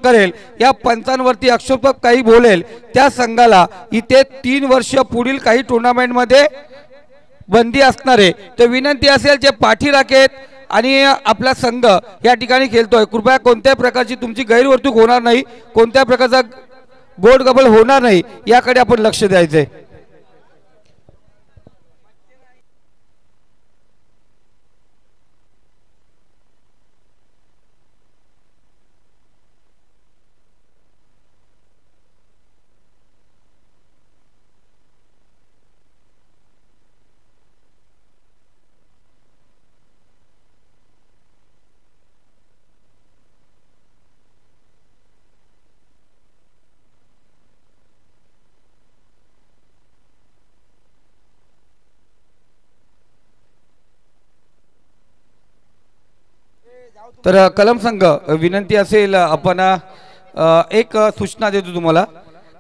करेल, या पंचांवरती अक्षोभक काही बोलेल, त्या संघाला इथे 3 वर्ष पुढील काही टुर्नामेंटमध्ये बंदी असणार आहे। तर विनंती असेल जे पाठीराखेत आणि आपला संघ या ठिकाणी खेळतोय, कृपया कोणत्याही प्रकारची तुमची गैरवर्तणूक होणार नाही, कोणत्या प्रकारचा गोडगबल होणार नाही, याकडे आपण लक्ष द्यायचंय। तर कलम संघ विनंती असेल, आपण एक सूचना देतो तुम्हाला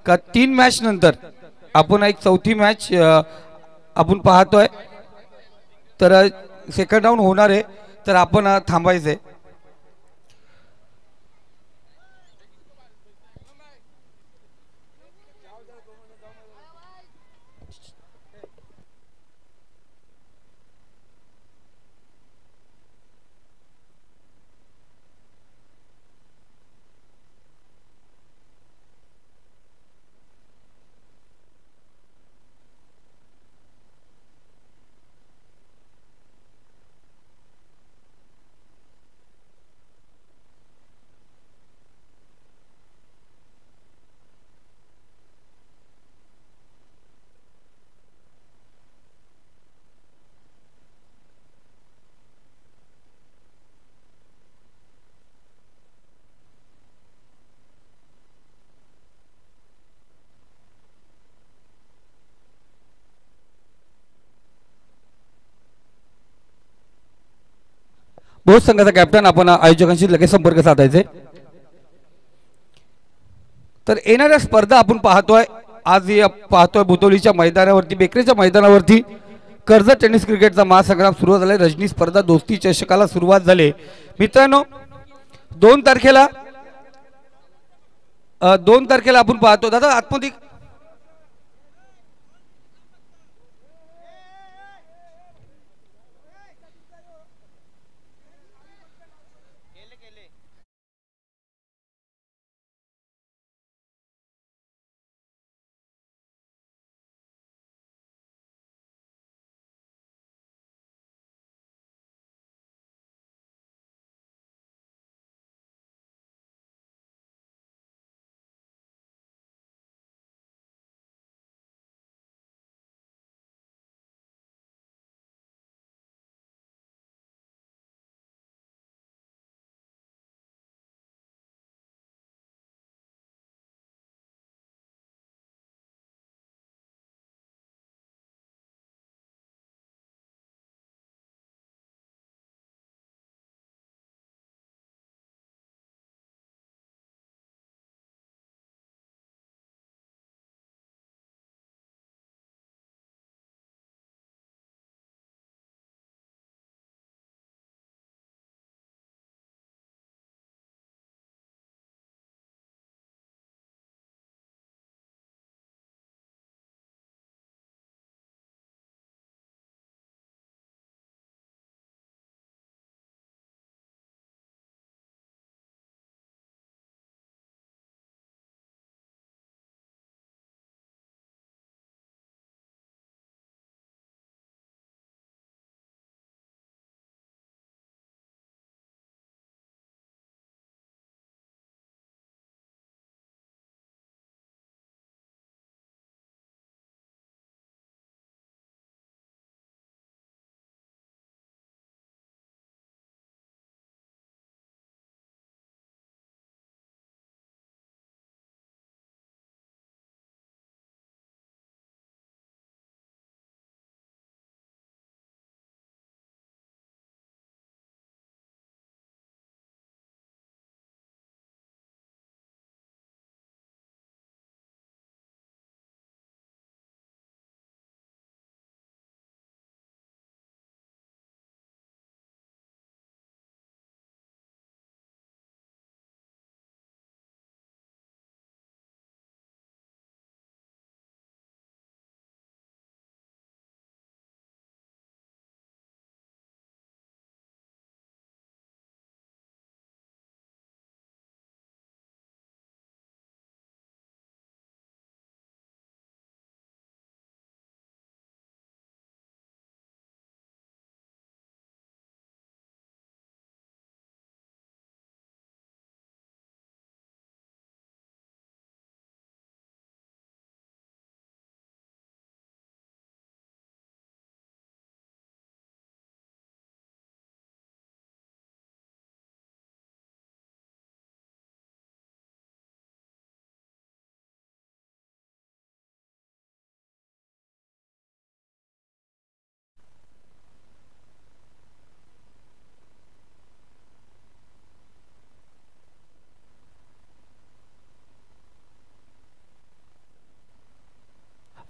का 3 मॅच नंतर आपण एक चौथी मॅच आपण पाहतोय, तर सेकंड राऊंड होणार आहे, तर आपण थांबायचंय। बहुत संघाचा कॅप्टन आपण आयोजकांशी लगेच संपर्क साधायचे। तर येणाऱ्या स्पर्धा आपण पाहतोय, आज पाहतोय बुतोलीच्या मैदानावरती, बेकरेच्या मैदानावरती कर्जत टेनिस क्रिकेटचा महासंग्राम सुरू झालाय। रजनी स्पर्धा दोस्ती चषकाला सुरुवात झाली मित्रांनो। 2 तारखेला आपण पाहतो, दादा आतमध्ये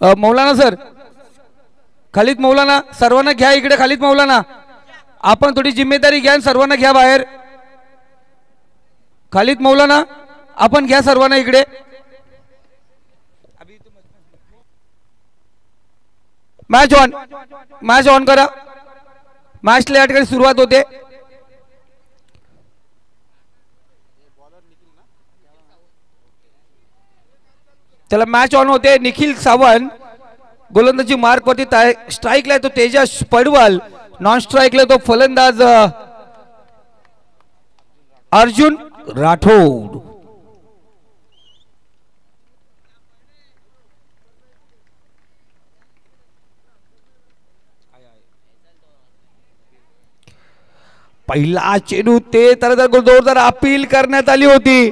मौलाना सर, खालिद मौलाना, सर्वांना घ्या इकडे. खालिद मौलाना, आपण थोडी जिम्मेदारी घ्या, सर्वांना घ्या बाहेर. खालिद मौलाना, आपण घ्या सर्वांना इकडे. मॅच ऑन, मॅच ऑन करा. मॅचला या ठिकाणी सुरुवात होते. त्याला मॅच ऑन होते. निखिल सावंत गोलंदाजी मार्क वरती, स्ट्राईकला तो तेजस पडवल, नॉन स्ट्राईकला तो फलंदाज अर्जुन राठोड. पहिला चेंडू ते तर जोरदार अपील करण्यात आली होती.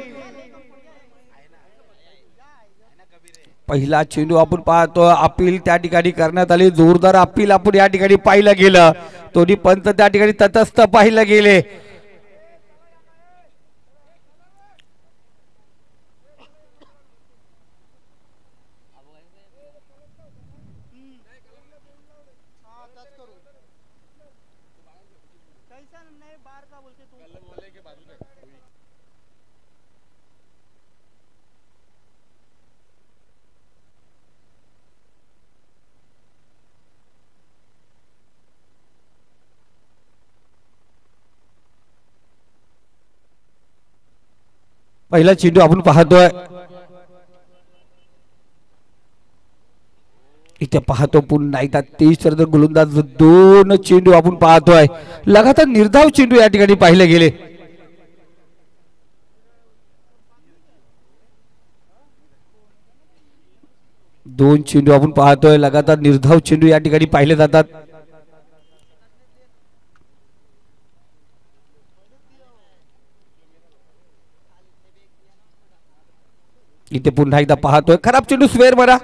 पहिला चेंडू आपण पाहतो, अपील त्या ठिकाणी करण्यात आली. जोरदार अपील आपण या ठिकाणी पाहिलं गेलं. दोन्ही पंच त्या ठिकाणी तटस्थ पाहिलं गेले. पहिला चेंडू आपण पाहतोय. इथे पाहतो पुन्हा एकदा तेज तर गोलंदाज, दोन चेंडू आपण पाहतोय. लगातार निर्धाव चेंडू या ठिकाणी पाहिले गेले. दोन चेंडू आपण पाहतोय. लगातार निर्धाव चेंडू या ठिकाणी पाहिले जातात. इथे पुन्हा एकदा पाहतोय, खराब चेंडू स्वेर मारा.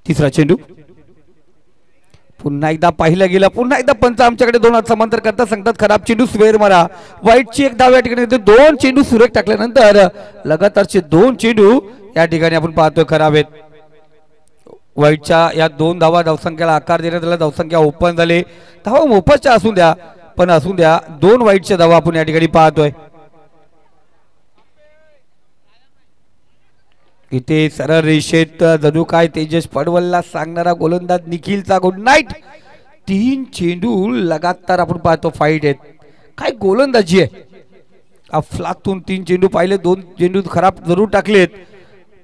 तिसरा चेंडू पुन्हा एकदा पाहिलं गेलं. पुन्हा एकदा पंच आमच्याकडे दोन हात समांतर करता सांगतात खराब चेंडू स्वेर मारा. वाईटची एक धाव या ठिकाणी, दोन चेंडू सुरेख टाकल्यानंतर लगातारचे दोन चेंडू या ठिकाणी आपण पाहतोय खराब आहेत. वाईटच्या या दोन धावा धावसंख्येला आकार देण्यात आला. धावसंख्या ओपन झाली. धावा मोफतच्या असून द्या, पण असून द्या, दोन वाईटच्या धावा आपण या ठिकाणी पाहतोय. इथे सरळ रेषेत जणू काय तेजस पडवलला सांगणारा गोलंदाज निखिलचा गुड नाईट. तीन चेंडू लगातार आपण पाहतो फाईट आहेत. काय गोलंदाजी आहे. अफलातून तीन चेंडू पाहिले, दोन चेंडू खराब जरूर टाकलेत,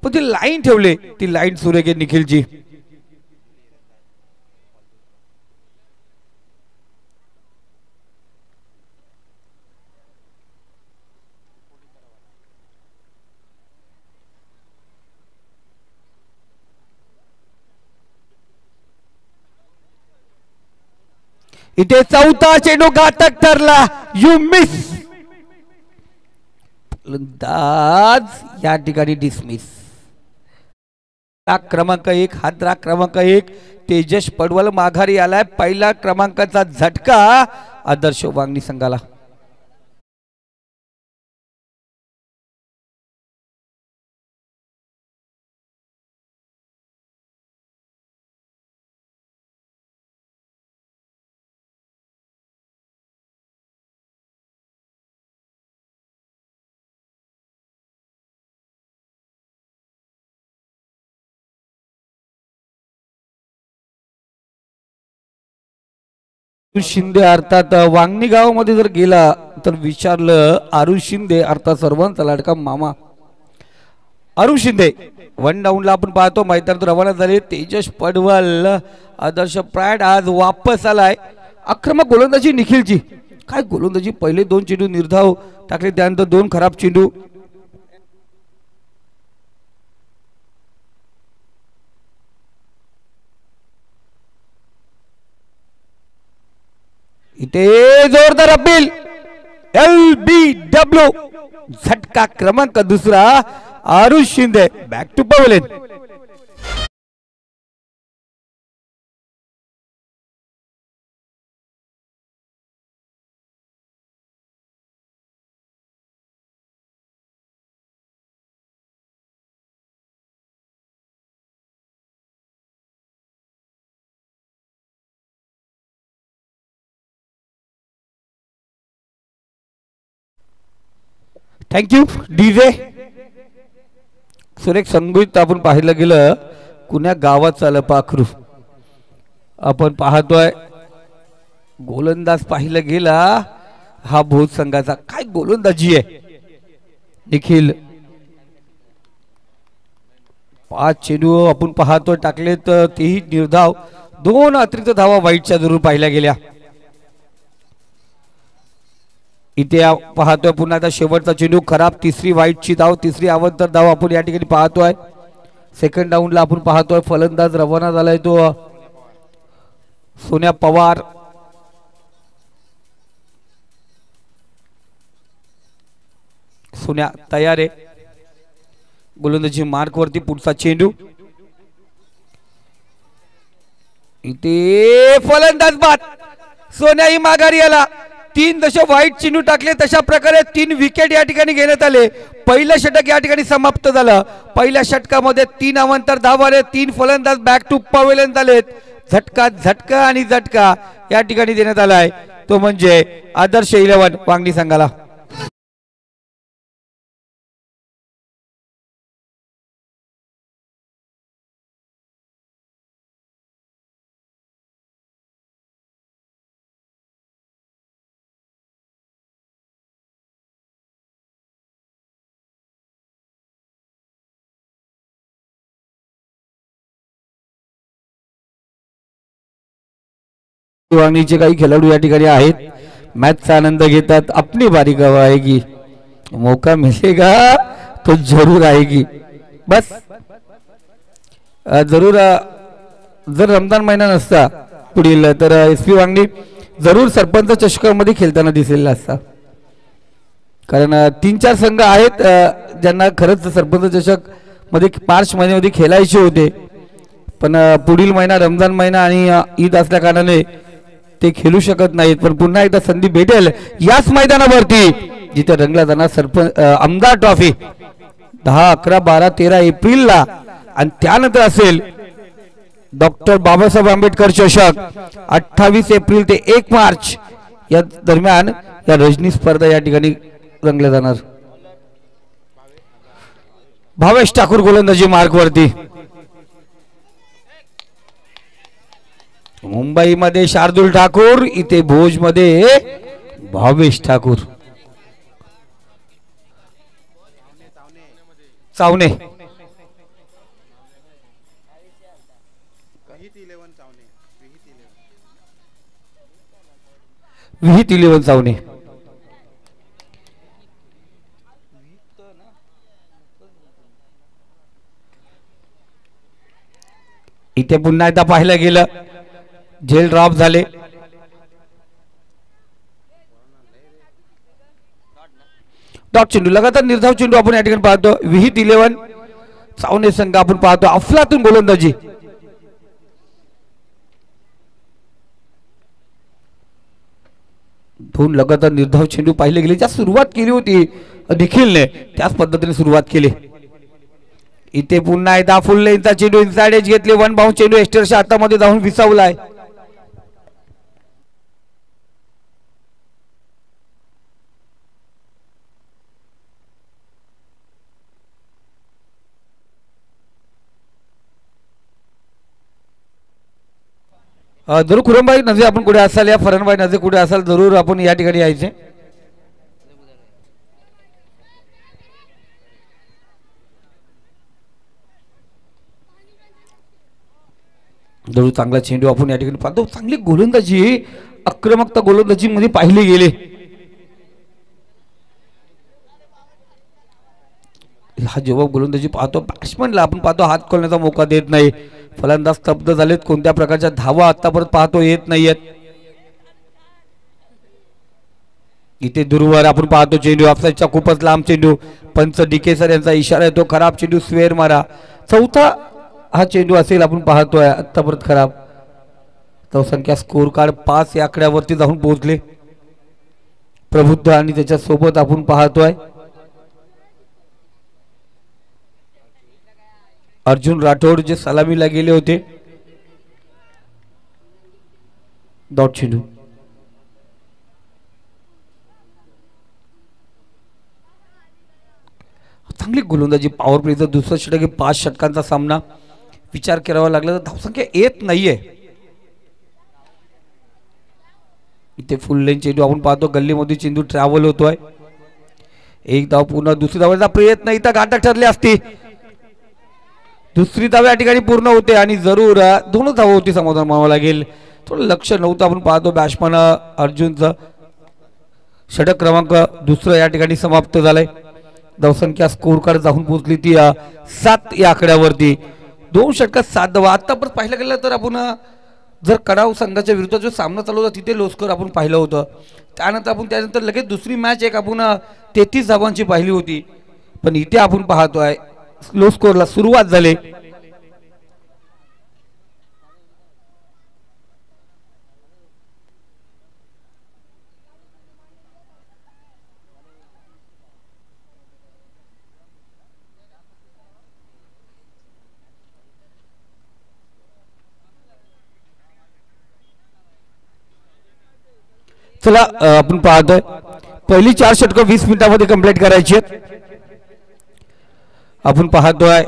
पण ती लाईन ठेवले. ती लाईन सुरेख आहे निखिलची. इथे चौथा चेंडू घातक ठरला. You miss. फलंदाज या ठिकाणी डिसमिस. क्रमांक 1, हादरा क्रमांक 1 तेजस पडवल माघारी आलाय. पहिला क्रमांकाचा झटका आदर्श वांगणी संघाला. शिंदे अर्थात वांगणी गावामध्ये जर गेला तर विचारलं आरुष शिंदे अर्थात सर्वांचा लाडका मामा अरुण शिंदे. वन डाऊनला आपण पाहतो मैदानात रवाना झाले. तेजस पडवल आदर्श प्रायड आज वापस आलाय. आक्रमक गोलंदाजी निखिलची. काय गोलंदाजी. पहिले दोन चेंडू निर्धाव टाकले, त्यानंतर दोन खराब चेंडू. इथे जोरदार अपील. LBW झटका क्रमांक दुसरा Aarush Shinde back to pavilion. Thank you DJ. सुरेख संगीत आपण पाहिलं गेलं कुण्या गावात चाल पाखरू. आपण पाहतोय गोलंदाज पाहिलं गेला हा भोज संघाचा काय गोलंदाजी आहे. निखिल 5 चेंडू आपण पाहतोय टाकले तर तेही निर्धाव 2 अतिरिक्त धावा वाईटच्या जरूर पाहिल्या गेल्या. इथे पाहतोय पुन्हा आता शेवटचा चेंडू खराब. तिसरी वाईटची धाव, तिसरी अवंतर धाव आपण या ठिकाणी पाहतोय. सेकंड डाऊनला आपण पाहतोय फलंदाज रवाना झालाय तो सोन्या पवार. सोन्या तयार आहे गोलंदाजी मार्क वरती. पुढचा चेंडू इथे फलंदाज बाद. सोन्याही माघारी आला. 3 वाईट चेंडू टाकले तशा प्रकारे 3 विकेट या ठिकाणी घेण्यात आले. पहिलं षटक या ठिकाणी समाप्त झालं. पहिल्या षटकामध्ये 3 अवंतर धावा आले. 3 फलंदाज बॅक टू पवेलियन झालेत. झटका झटका आणि झटका या ठिकाणी देण्यात आलाय तो म्हणजे आदर्श 11 वांगणी संघाला. वांगणीचे काही खेळाडू या ठिकाणी आहेत. मॅचचा आनंद घेतात. अपनी बारी कब आएगी, मौका मिलेगा तो जरूर आएगी. बस जरूर जर रमजान महिना नसता पुढील तर SP वांगणी जरूर सरपंच चषकामध्ये खेळताना दिसेल असता. कारण 3-4 संघ आहेत ज्यांना खरंच सरपंच चषक मध्ये मार्च महिन्यामध्ये खेळायचे होते. पण पुढील महिना रमजान महिना आणि ईद असल्या कारणाने ते खेळू शकत नाहीत. पण पुन्हा एकदा संधी भेटेल याच मैदानावरती जिथे रंगला जाणार सरपंच आमदार ट्रॉफी 10, 11, 12, 13 एप्रिलला. आणि त्यानंतर असेल डॉक्टर बाबासाहेब आंबेडकर चषक 28 एप्रिल ते 1 मार्च या दरम्यान या रजनी स्पर्धा या ठिकाणी रंगल्या जाणार. भावेश ठाकूर गोलंदाजी मार्क वरती. मुंबई मध्ये शार्दुल ठाकूर, इथे भोज मध्ये भावेश ठाकूर. चावणे विहित 11 चावणे. इथे पुन्हा एकदा पाहिलं गेलं झेल ड्रॉप झाले. डॉट चेंडू लगातार निर्धाव चेंडू आपण या ठिकाणी पाहतो. विहित 11 चावणे संघ आपण पाहतो. अफलातून गोलंदाजी. दोन लगातार निर्धाव चेंडू पाहिले गेले. ज्या सुरुवात केली होती निखिलने त्याच पद्धतीने सुरुवात केली. इथे पुन्हा एकदा फुल लेनचा चेंडू इनसाइड एज घेतले. 1 बाउंड चेंडू एस्टरच्या हातामध्ये जाऊन विसावलाय. जरूर खुरमबाई नजे आपण कुठे असाल या फरणबाई नजे कुठे असाल जरूर आपण या ठिकाणी यायचे. जरूर चांगला चेंडू आपण या ठिकाणी पाहतो. चांगली गोलंदाजी आक्रमकता गोलंदाजी मध्ये पाहिले गेले. हा जेव्हा गोलंदाजी पाहतो बॅट्समनला आपण पाहतो हात खोलण्याचा मौका देत नाही. फलंदाज स्तब्ध झालेत. कोणत्या प्रकारच्या धावा आतापर्यंत पाहतो येत नाहीयेत. इथे दूरवर आपण पाहतो चेंडू ऑफसाईडचा खूपच लांब चेंडू. पंच डीके सर यांचा इशारा आहे तो खराब चेंडू स्क्वेअर मारा. चौथा हा चेंडू असेल आपण पाहतोय आतापर्यंत खराब. धावसंख्या स्कोर कार्ड 5 या आकड्यावरती जाऊन पोहोचले प्रबुद्ध आणि त्याच्या सोबत आपण पाहतोय अर्जुन राठोड जे सलामीला गेले होते. डॉट चेंडू चांगली गोलंदाजी पॉवर प्लेचं दुसरं षटक 5 षटकांचा सामना विचार करावा लागला तर धावसंख्या येत नाहीये. इथे फुल लेन चेंडू आपण पाहतो गल्लीमध्ये चेंडू ट्रॅव्हल होतोय. एक धाव पूर्ण दुसरी धावाचा प्रयत्न इथं घातक ठरले असते. दुसरी धाव या ठिकाणी पूर्ण होते आणि जरूर 2 धावा होती समाधान मानावं लागेल. थोडं लक्ष नव्हतं आपण पाहतो बॅट्समन अर्जुनचं. षटक क्रमांक दुसरं या ठिकाणी समाप्त झालंय. धावसंख्या स्कोर कार्ड जाऊन पोहोचली ती 7 या आकड्यावरती. 2 षटकात 7 धावा. आतापर्यंत पाहिलं गेलं तर आपण जर कडाव संघाच्या विरुद्ध जो सामना चालू होता तिथे लो स्कोर आपण पाहिलं होतं. त्यानंतर आपण त्यानंतर लगेच दुसरी मॅच एक आपण 33 धावांची पाहिली होती. पण इथे आपण पाहतोय लो स्कोरला सुरुवात झाली. चला आपण पाहतोय पहिली 4 षटकं 20 मिनिटांमध्ये कंप्लीट करायची आहेत. आपण पाहतोय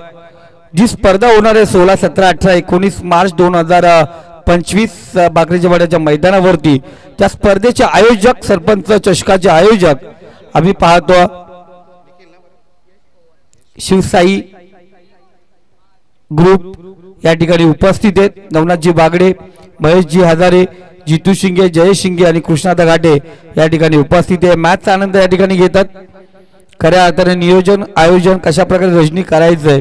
जी स्पर्धा होणार आहे 16, 17, 18, 19 मार्च 2025 बाकरीच्या वाड्याच्या मैदानावरती. त्या स्पर्धेचे आयोजक सरपंच चषकाचे आयोजक आम्ही पाहतो शिवसाई ग्रुप या ठिकाणी उपस्थित आहेत. नवनाथजी बागडे, महेशजी हजारे, जितू शिंगे, जयेश शिंगे आणि कृष्णादा घाटे या ठिकाणी उपस्थित आहे. मॅचचा आनंद या ठिकाणी घेतात. खऱ्या अर्थाने नियोजन आयोजन कशा प्रकारे रचनी करायचंय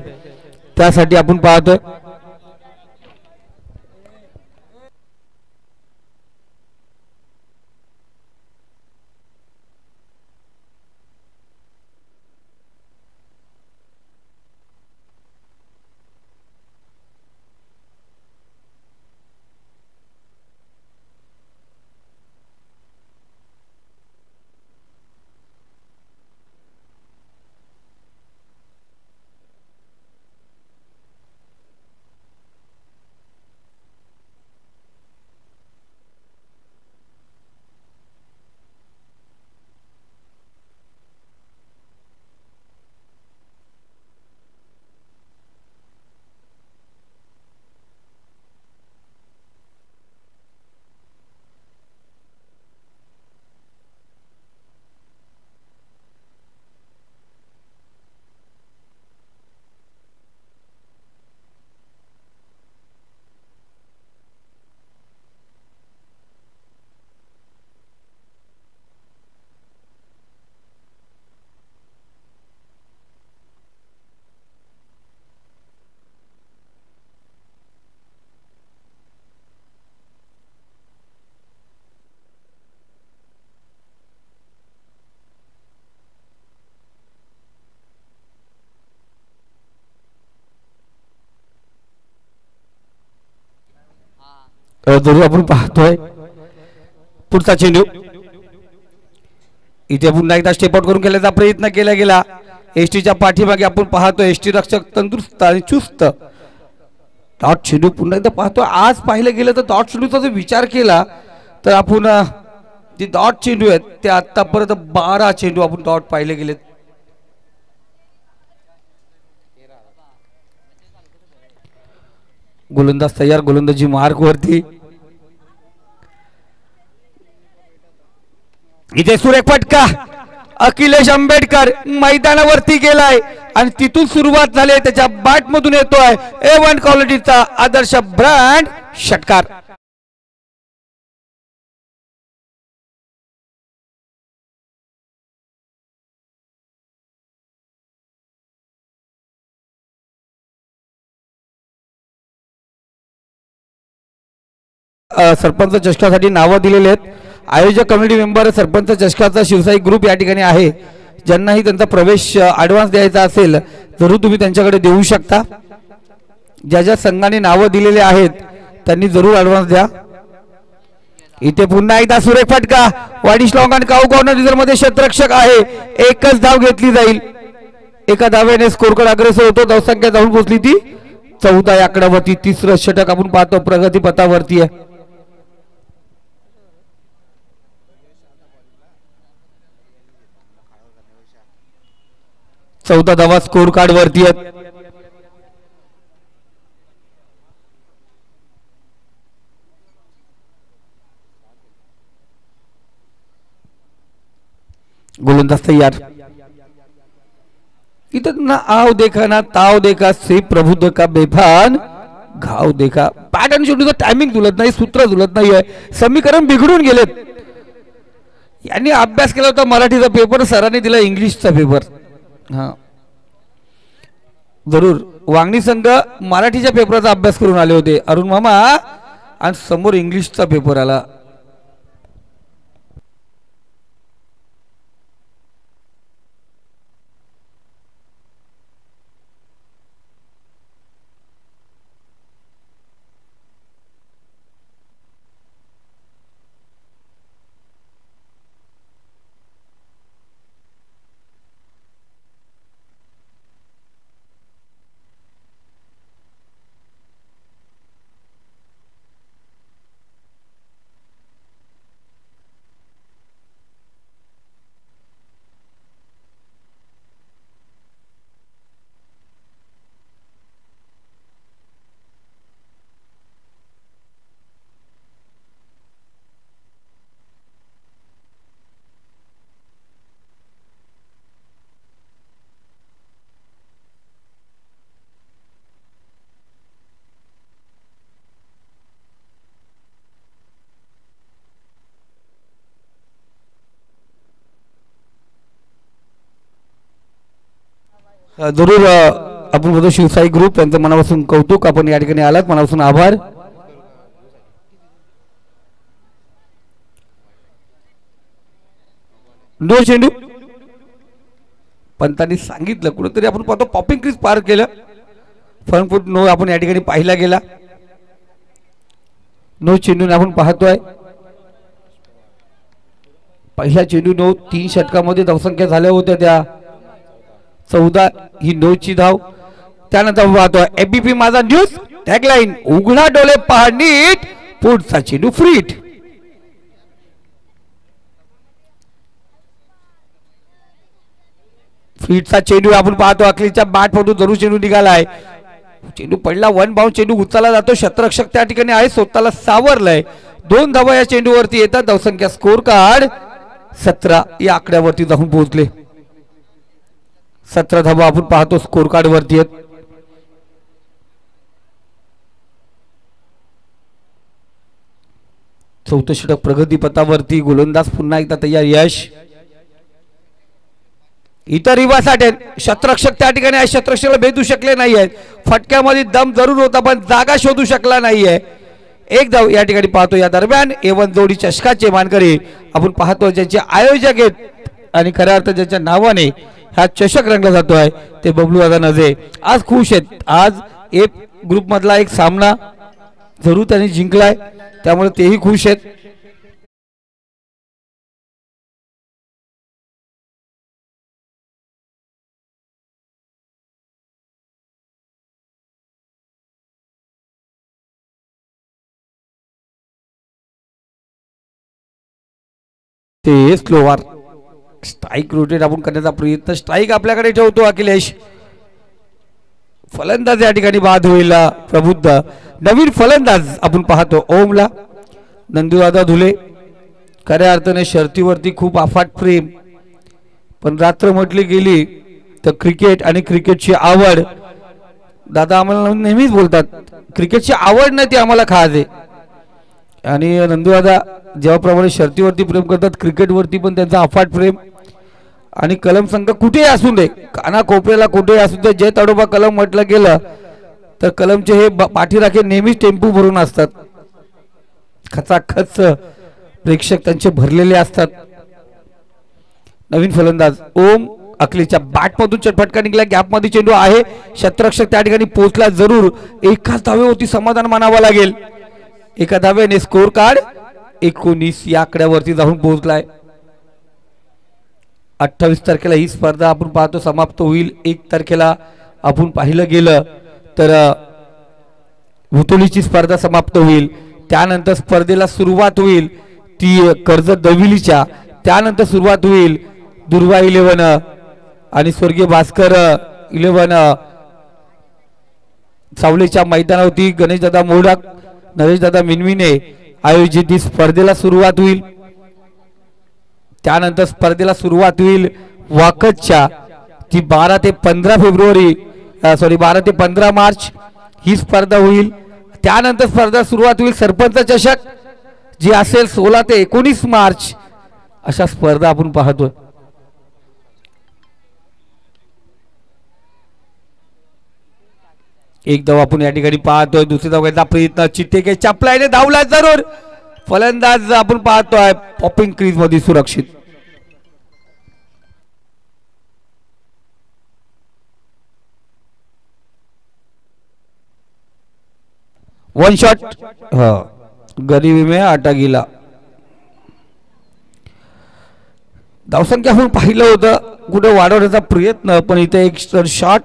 त्यासाठी आपण पाहतोय. जरूर आपण पाहतोय पुढचा चेंडू इथे पुन्हा एकदा स्टेप आउट करून खेळण्याचा प्रयत्न केला गेला. एसटीच्या पाठीमागे आपण पाहतोय एसटी रक्षक तंदुरुस्त आणि चुस्त. डॉट चेंडू पुन्हा एकदा पाहतोय. आज पाहिलं गेलं तर डॉट चेंडूचा जर विचार केला तर आपण जे डॉट चेंडू आहेत ते आतापर्यंत 12 चेंडू आपण डॉट पाहिले गेलेत. गोलंदाज तयार, गोलंदाजी मार्क वरती. इथे सुरेख फटका. अखिलेश आंबेडकर मैदानावरती गेलाय आणि तिथून सुरुवात झाली. त्याच्या बॅट मधून येतोय A1 क्वालिटीचा आदर्श ब्रँड षटकार. सरपंच चषकासाठी नावं दिलेले आहेत. आयोजक कमिटी मेंबर सरपंच चषकाचा शिवसाई ग्रुप या ठिकाणी आहे, ज्यांनाही त्यांचा प्रवेश ॲडव्हान्स द्यायचा असेल जरूर तुम्ही त्यांच्याकडे देऊ शकता। ज्या ज्या संघाने नावं दिलेले आहेत त्यांनी जरूर ॲडव्हान्स द्या। इथे पुन्हा एकदा सुरेख फटका, वाडिश लॉंग आणि काऊ कॉर्नर रिझर्व मध्ये क्षेत्ररक्षक आहे, एकच धाव घेतली जाईल। एका धावेने स्कोर कार्ड अग्रेसर होतो, धावसंख्या जाऊन पोहोचली ती 14 या आकड्यावरती। तिसरं षटक आपण पाहतो प्रगती पथावरती आहे। 14 धावा स्कोर कार्ड वरती आहेत। गोलंदाज तैयार। इथं ना आव देखा ना ताव देखा, से प्रभुत्व का बेभान घाव देखा। बॅट आणि शेवटीचं टायमिंग जुळत नाही, सूत्र जुळत नाही आहे, समीकरण बिघडून गेलेत। यांनी अभ्यास केला होता मराठीचा पेपर, सरांनी दिला इंग्लिशचा पेपर। हा जरूर वांगणी संघ मराठीच्या पेपराचा अभ्यास करून आले होते अरुण मामा, आणि समोर इंग्लिशचा पेपर आला। जरूर आपण बोलतो शिवसाई ग्रुप यांचं मनापासून कौतुक, आपण या ठिकाणी आलात मनापासून आभार। नो चेंडू पंतांनी सांगितलं कुठेतरी, आपण पाहतो पॉपिंग क्रीज पार केलं, फ्रंट फूट नो आपण या ठिकाणी पाहिला गेला। नो चेंडूने आपण पाहतोय पहिला चेंडू नो, 3 षटकामध्ये धावसंख्या झाल्या होत्या त्या 14, ही 9 ची धाव। त्यानंतर पाहतोय एबीपी माझा न्यूज टॅगलाईन, उघडा डोळे पहा नीट, पुढचा चेंडू फ्रीट। फ्रीटचा चेंडू आपण पाहतो, अखिलच्या बॅट पडून जरूर चेंडू निघालाय, चेंडू पडला, 1 बाउंड चेंडू उचलला जातो, क्षेत्ररक्षक त्या ठिकाणी आहे, स्वतःला सावरलंय। 2 धावा या चेंडूवरती येतात, धावसंख्या स्कोर कार्ड 17 या आकड्यावरती जाऊन पोहोचले। 17 धावा आपण पाहतो स्कोर कार्ड वरती आहेत। चौथं षटक प्रगती पथावरती, गोलंदाज पुन्हा एकदा तयार यश। इतर रिवासाठी क्षेत्ररक्षक त्या ठिकाणी आहे, क्षेत्ररक्षकाला भेदू शकले नाही आहेत, फटक्यामध्ये दम जरूर होता पण जागा शोधू शकला नाहीये। 1 धाव या ठिकाणी पाहतो। या दरम्यान A1 जोडी चषकाचे मानकरी आपण पाहतो, ज्याचे आयोजक आहेत आणि खऱ्या अर्थ ज्याच्या नावाने हा चषक रंगला जातोय ते बबलू दादा नजे। आज खुश आहेत, आज ए ग्रुप मधला एक सामना जरूर त्यांनी जिंकलाय, त्यामुळे तेही खुश आहेत। ते स्लोवर स्ट्राइक रोटेट आपण करण्याचा प्रयत्न, स्ट्राइक आपल्याकडे ठेवतो अखिलेश। फलंदाज या ठिकाणी बाद होईल प्रबुद्ध, नवीन फलंदाज आपण पाहतो ओमला। नंदूदादा धुले खऱ्या अर्थाने शर्तीवरती खूप अफाट प्रेम, पण रात्र म्हटली गेली तर क्रिकेट आणि क्रिकेटची आवड, दादा आम्हाला नेहमीच बोलतात क्रिकेटची आवड नाही ती आम्हाला खाज आहे। आणि नंदूदादा जेव्हाप्रमाणे शर्तीवरती प्रेम करतात, क्रिकेटवरती पण त्यांचा अफाट प्रेम। आणि कलम संघ कुठेही असू दे, काना कोपऱ्याला कुठेही असू दे, जय ताडोबा कलम म्हटलं गेलं तर कलमचे हे पाठीराखे नेहमीच टेम्पो भरून असतात, खचाखच प्रेक्षक त्यांचे भरलेले असतात. नवीन फलंदाज ओम अखिलेशच्या बॅट मधून चटफटका निघाला, गॅप मध्ये चेंडू आहे, क्षेत्ररक्षक त्या ठिकाणी पोहोचला जरूर. एका धावेवरती समाधान मानावं लागेल. एका धावेने स्कोर कार्ड 19 या आकड्यावरती जाऊन पोहोचलाय. 28 तारखेला ही स्पर्धा आपण पाहतो समाप्त होईल. 1 तारखेला आपण पाहिलं गेलं तर भुतोलीची स्पर्धा समाप्त होईल. त्यानंतर स्पर्धेला सुरुवात होईल ती कर्जत दविलीच्या. त्यानंतर सुरुवात होईल दुर्वा 11 आणि स्वर्गीय भास्कर 11 सावलेच्या मैदानावरती गणेशदादा मोडक नरेशदादा मिनविने आयोजित ही स्पर्धेला सुरुवात होईल. त्यानंतर स्पर्धेला सुरुवात होईल वाकदच्या, ती 12 ते 15 मार्च ही स्पर्धा होईल. त्यानंतर स्पर्धा सुरुवात होईल सरपंच चषक जी असेल 16 ते 19 मार्च. अशा स्पर्धा आपण पाहतोय. एक धाव आपण या ठिकाणी पाहतोय. दुसरी धाव घ्यायचा प्रयत्न, चिट्टेके चपलाईने धावला जरूर. फलंदाज आपण पाहतोय पॉपिंग क्रीज मध्ये सुरक्षित. वन शॉट गरीबी में आटा गेला. धावसंख्या आपण पाहिलं होतं कुठे वाढवण्याचा प्रयत्न, पण इथे एक शॉट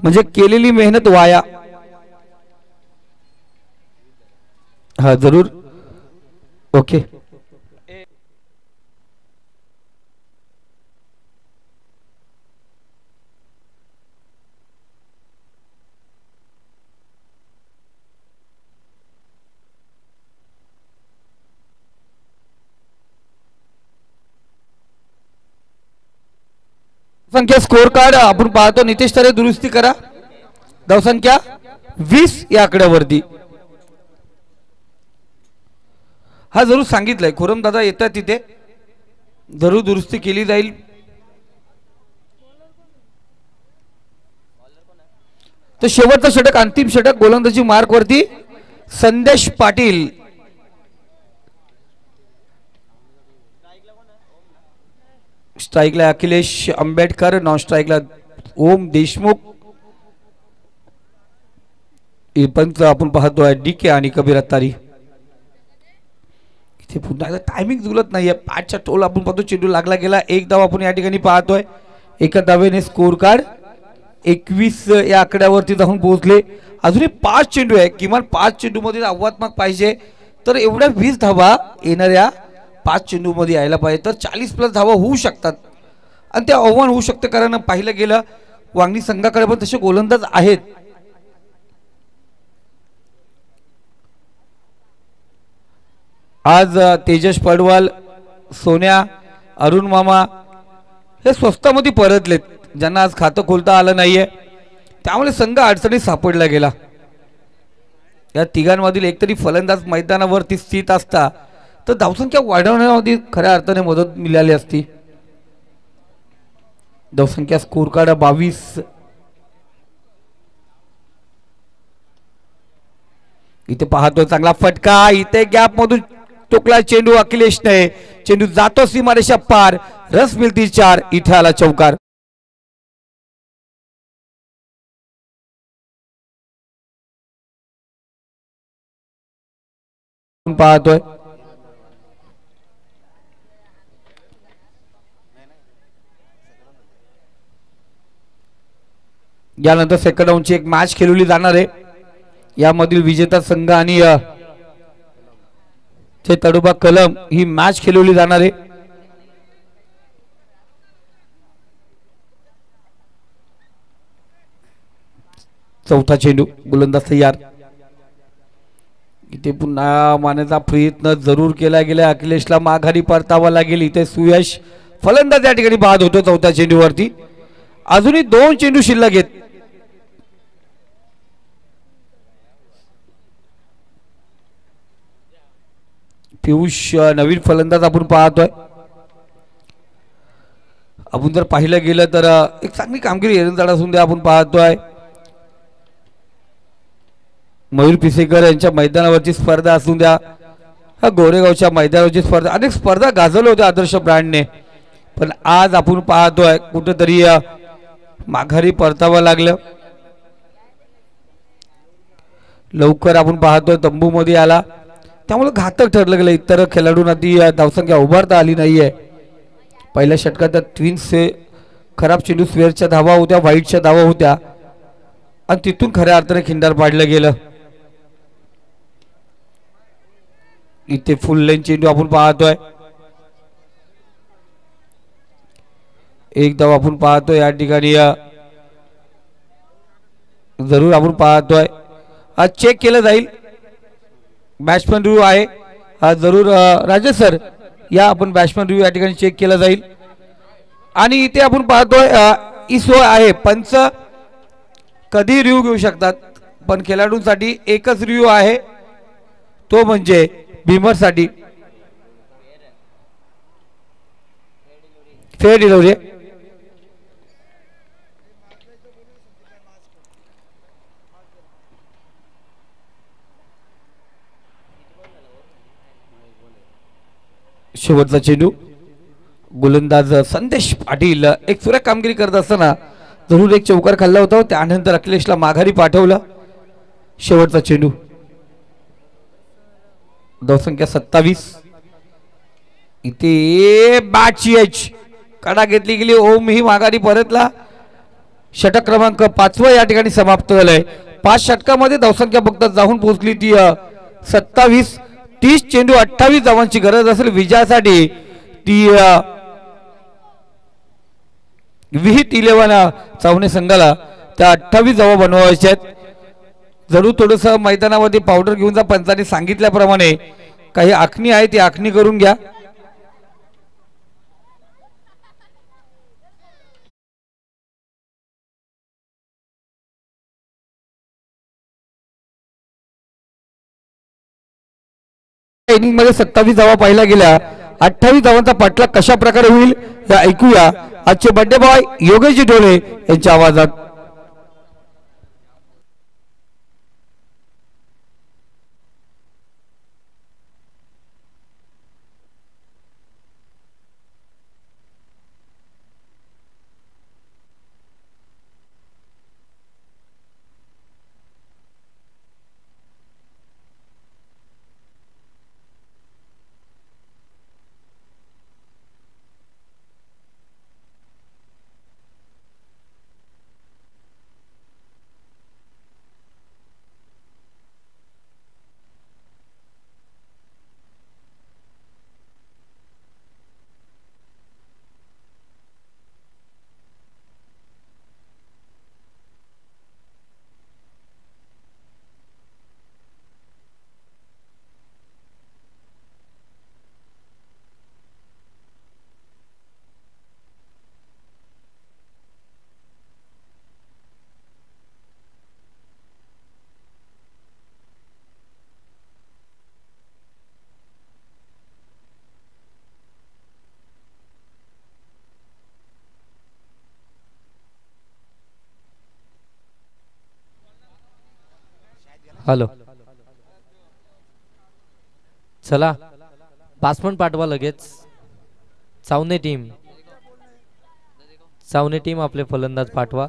म्हणजे केलेली मेहनत वाया. हा जरूर ओके. संख्या स्कोर कार्ड आपण पाहतो. नितेश तरे दुरुस्ती करा. धावसंख्या 20 या आकड्यावरती. हा जरूर सांगितलंय खुरम दादा येतात तिथे, जरूर दुरुस्ती केली जाईल. तर शेवटचा षटक अंतिम षटक गोलंदाजी मार्क वरती संदेश पाटील. स्ट्राइकला अखिलेश आंबेडकर, नॉन स्ट्राइकला ओम देशमुख. पंच आपण पाहतोय DK आणि कबीर अत्तारी. इथे पुन्हा टायमिंग जुळत नाहीये. 5च्या टोल आपण पाहतो चेंडू लागला गेला. एक धाव आपण या ठिकाणी पाहतोय. एका धावेने स्कोर कार्ड 21 या आकड्यावरती जाऊन पोहोचले. अजूनही 5 चेंडू आहे. किमान 5 चेंडू मध्ये आव्हानात्मक पाहिजे. तर एवढ्या 20 धावा येणाऱ्या 5 चेंडू मध्ये यायला पाहिजे. तर 40+ धावा होऊ शकतात आणि ते आव्हान होऊ शकते. कारण पाहिलं गेलं वांगणी संघाकडे पण तसे गोलंदाज आहेत. आज तेजस पडवाल, सोन्या, अरुण मामा हे स्वस्तामध्ये परतलेत, ज्यांना आज खातं खोलता आलं नाहीये. त्यामुळे संघ अडचणीत सापडला गेला. या तिघांमधील एकतरी फलंदाज मैदानावरती स्थित असता तर धावसंख्या वाढवण्यामध्ये खऱ्या अर्थाने मदत मिळाली असती. धावसंख्या स्कोर कार्ड 22. इथे पाहतोय चांगला फटका. इथे गॅप मधून टोकला चेंडू अखिलेशने. चेंडू जातो सीमारेषा पार. रस मिळती 4. इथे आला चौकार. पाहतोय यानंतर सेकंड राऊंडची एक मॅच खेळवली जाणार आहे. यामधील विजेता संघ आणि तडोबा कलम ही मॅच खेळवली जाणार आहे. चौथा चेंडू गोलंदाज तयार. इथे पुन्हा मारण्याचा प्रयत्न जरूर केला गेला. अखिलेशला माघारी परतावा लागेल. इथे सुयश फलंदाज या ठिकाणी बाद होतो चौथ्या चेंडूवरती. अजूनही 2 चेंडू शिल्लक आहेत. पियुष नवीन फलंदाज आपण पाहतोय. आपण जर पाहिलं गेलं तर एक चांगली कामगिरी एरंदाड असून द्या आपण पाहतोय. मयूर पिसेकर यांच्या मैदानावरची स्पर्धा असून द्या. हा गोरेगावच्या मैदानावरची स्पर्धा, अनेक स्पर्धा गाजवल्या होत्या आदर्श ब्रँडने, पण आज आपण पाहतोय कुठेतरी माघारी परतावं लागलं. लवकर आपण पाहतोय तंबूमध्ये आला, त्यामुळे घातक ठरलं गेलं. इतर खेळाडूंना ती धावसंख्या उभारता आली नाहीये. पहिल्या षटकात ट्विन्स खराब चेंडू स्वेअरच्या धावा होत्या, व्हाईटच्या धावा होत्या आणि तिथून खऱ्या अर्थाने खिंडार पाडलं गेलं. इथे फुल लाईन चेंडू आपण पाहतोय, एक धाव आपण पाहतोय या ठिकाणी. जरूर आपण पाहतोय आज चेक केलं जाईल, बॅट्समॅन रिव्ह्यू आहे जरूर. राजेश सर या, आपण बॅट्समॅन रिव्ह्यू या ठिकाणी चेक केला जाईल. आणि इथे आपण पाहतोय इसो आहे, पंच कधी रिव्ह्यू घेऊ शकतात, पण खेळाडूंसाठी एकच रिव्ह्यू आहे, तो म्हणजे भीमरसाठी फेअर डिलिव्हरी. शेवटचा चेंडू, गोलंदाज संदेश पाटील एक सुरेख कामगिरी करत असताना जरूर एक चौकार खाल्ला होता, त्यानंतर अखिलेशला माघारी पाठवलं. शेवटचा चेंडू, धावसंख्या 27. इथे बॅटची एच कडा घेतली गेली, ओम ही माघारी परतला. षटक क्रमांक 5 या ठिकाणी समाप्त झालंय. 5 षटकामध्ये धावसंख्या फक्त जाऊन पोहोचली ती 27. 30 चेंडू 28 धावांची गरज असेल विजयासाठी. ती विहित 11 चावणे संघाला त्या 28 धावा बनवायच्या आहेत. जरूर थोडस मैदानामध्ये पावडर घेऊन जा, पंचांनी सांगितल्याप्रमाणे काही आखणी आहे ती आखणी करून घ्या. इनिंग मध्ये 27 धावा पाहिल्या गेल्या, 28 धावांचा पाठलाग कशा प्रकारे होईल हे ऐकूया आजचे बर्थडे बॉय योगेशजी ढोले यांच्या आवाजात. हॅलो, चला बासमन पाठवा लगेच. चावणे टीम आपले फलंदाज पाठवा.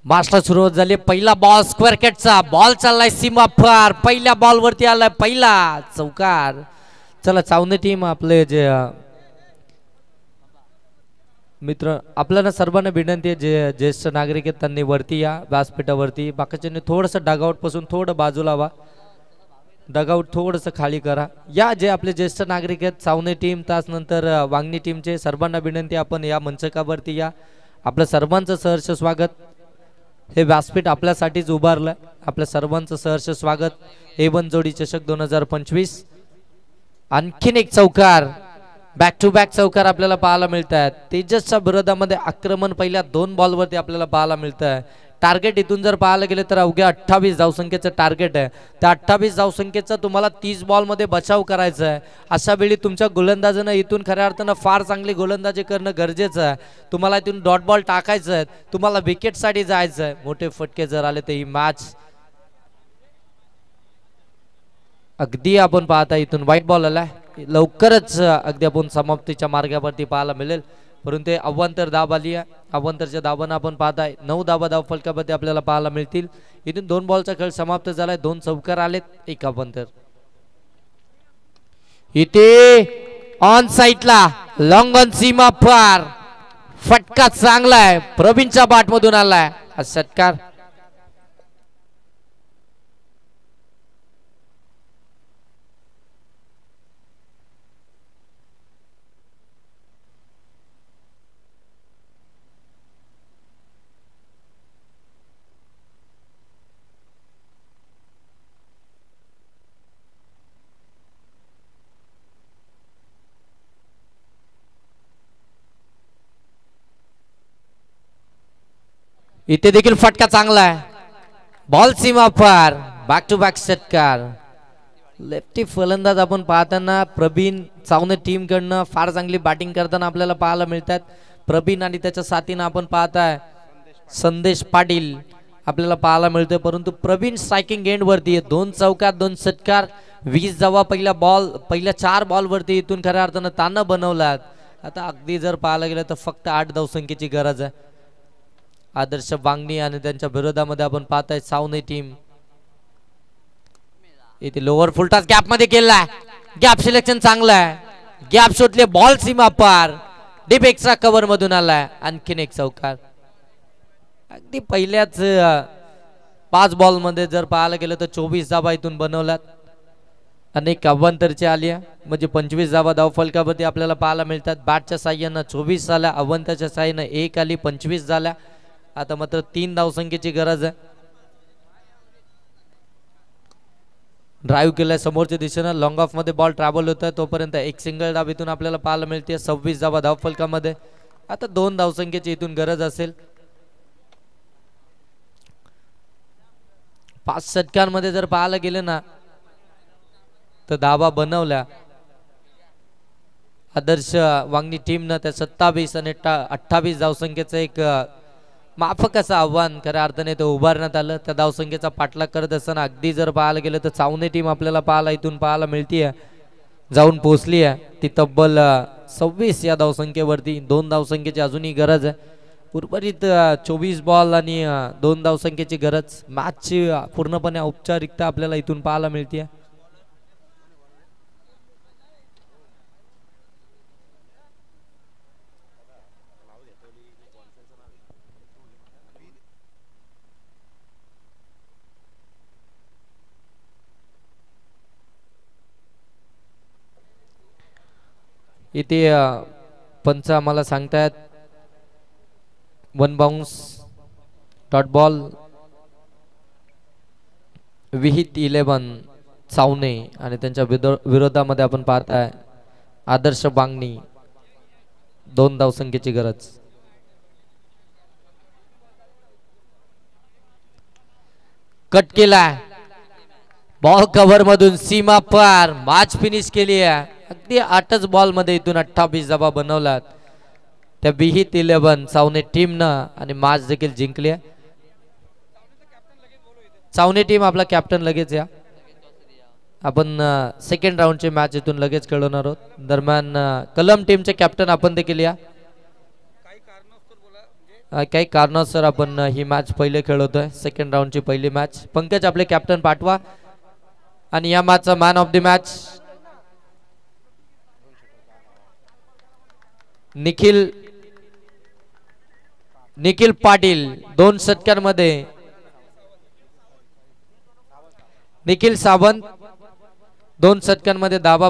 मास्टर सुरुवात झाली. पहिला बॉल स्क्वेअर कटचा बॉल चाललाय सीमा पार. पहिल्या बॉल वरती आलाय पहिला चौकार. चला चावणे टीम आपले जे मित्र आपल्याला सर्वांना विनंती आहे जे ज्येष्ठ नागरिक आहेत त्यांनी वरती या व्यासपीठावरती. बाकीच्यांनी थोडंसं डगआउट पासून थोडं बाजूला व्हा. डगआउट थोडंसं खाली करा. या जे आपले ज्येष्ठ नागरिक आहेत चावणे टीम त्यानंतर वांगणी टीमचे सर्वांना विनंती आपण या मंचकावरती या. आपल्या सर्वांचं सहर्ष स्वागत. हे व्यासपीठ आपल्यासाठीच उभारलं. आपल्या सर्वांचं सहर्ष स्वागत. A1 जोडी चषक 2025. आणखीन एक चौकार बॅक टू बॅक चौकार आपल्याला पाहायला मिळत आहेत. तेजसच्या विरोधामध्ये आक्रमण पहिल्या 2 बॉलवरती आपल्याला पाहायला मिळत आहे. टार्गेट इथून जर पाहायला गेले तर अवघ्या 28 धावसंख्येचं टार्गेट आहे. त्या 28 धावसंख्येचा तुम्हाला 30 बॉलमध्ये बचाव करायचा आहे. अशा वेळी तुमच्या गोलंदाजानं इथून खऱ्या अर्थानं फार चांगली गोलंदाजी करणं गरजेचं आहे. तुम्हाला इथून डॉट बॉल टाकायचं आहे. तुम्हाला विकेटसाठी जायचं आहे. मोठे फटके जर आले तर ही मॅच अगदी आपण पाहता इथून व्हाईट बॉल आलाय. लवकरच अगदी आपण समाप्तीच्या मार्गावरती पाहायला मिळेल. परंतु अवांतर दाब आली आहे. अवांतरच्या दाबानं आपण पाहताय 9 धावा धाव फलकामध्ये आपल्याला पाहायला मिळतील. इथून 2 बॉलचा खेळ समाप्त झालाय. 2 चौकार आलेत. 1 अवांतर. इथे ऑन साइडला लॉंग ऑन सीमा पार फटका चांगला आहे. प्रवीणच्या बाट मधून आलाय हा षटकार. इथे देखील फटका चांगला आहे. बॉल सीमा पार. बॅक टू बॅक षटकार. लेफ्टी फलंदाज आपण पाहताना प्रवीण चावणे टीम कडनं फार चांगली बॅटिंग करताना आपल्याला पाहायला मिळतात. प्रवीण आणि त्याच्या साथीनं आपण पाहताय संदेश पाटील आपल्याला पाहायला मिळतोय. परंतु प्रवीण स्ट्रायकिंग एंड वरती आहे. 2 चौकार 2 षटकार. 20 धावा पहिल्या 4 बॉल वरती इथून खऱ्या अर्थानं तानं बनवलात. आता अगदी जर पाहायला गेलं तर फक्त 8 धावसंख्येची गरज आहे. आदर्श वांगणी आणि त्यांच्या विरोधामध्ये आपण पाहताय चावणे टीम. इथे लोअर फुलटॉस गॅप मध्ये केलाय. गॅप सिलेक्शन चांगलं आहे. गॅप शोधले. बॉल सीमा पार. डीप एक्स्ट्रा कव्हर मधून आलाय. आणखीन एक चौकार. अगदी पहिल्याच 5 बॉल मध्ये जर पाहायला गेलं तर 24 धावा इथून बनवल्यात. अनेक अवांतरची आली आहे म्हणजे 25 धावा धाव फलकावरती आपल्याला पाहायला मिळतात. बॅटच्या साह्यानं 24 झाल्या. अवांतरच्या साह्यानं 1 आली. 25 झाल्या. आता मात्र 3 धावसंख्येची गरज आहे. ड्राईव्ह केलाय समोरच्या दिशेनं. लॉंग ऑफ मध्ये बॉल ट्रॅव्हल होत आहे तोपर्यंत एक सिंगल धाव इथून आपल्याला पाहायला मिळते. 26 धावा धाव फलकामध्ये. आता 2 धावसंख्येची इथून गरज असेल. 5 षटकांमध्ये जर पाहायला गेले ना तर धावा बनवल्या आदर्श वांगणी टीमनं. त्या 27 आणि 28 धावसंख्येचं एक माफक असं आव्हान खऱ्या अर्थाने ते उभारण्यात आलं. त्या धावसंख्येचा पाठलाग करत असताना अगदी जर पाहायला गेलं तर चावणे टीम आपल्याला इथून पाहायला मिळतीये. जाऊन पोहोचली आहे ती तब्बल 26 या धावसंख्येवरती. 2 धावसंख्येची अजूनही गरज आहे. उर्वरित 24 बॉल आणि 2 धावसंख्येची गरज. मॅचची पूर्णपणे औपचारिकता आपल्याला इथून पाहायला मिळते. इथे पंच आम्हाला सांगतायत 1 बाउन्स डॉट बॉल विहित 11 चावणे आणि त्यांच्या विरोधामध्ये आपण पाहताय आदर्श वांगणी. 2 धावसंख्येची गरज. कट केला. बॉल कव्हर मधून सीमा पार. मॅच फिनिश केली आहे. अगदी 8च बॉल मध्ये इथून 28 धावा बनवलात त्या विहित 11 चावणे टीमनं आणि मॅच देखील जिंकली आहे. चावणे टीम आपला कॅप्टन लगेच या. आपण सेकंड राऊंडची मॅच इथून लगेच खेळवणार आहोत. दरम्यान कलम टीमचे कॅप्टन आपण देखील या. काही कारणास्तव आपण ही मॅच पहिले खेळवतोय, सेकंड राऊंडची पहिली मॅच. पंकज आपले कॅप्टन पाठवा. आणि या मॅचचा man of the match Nikhil Patil. 2 षटकांमध्ये निखिल सावंत 2 षटकांमध्ये दाबा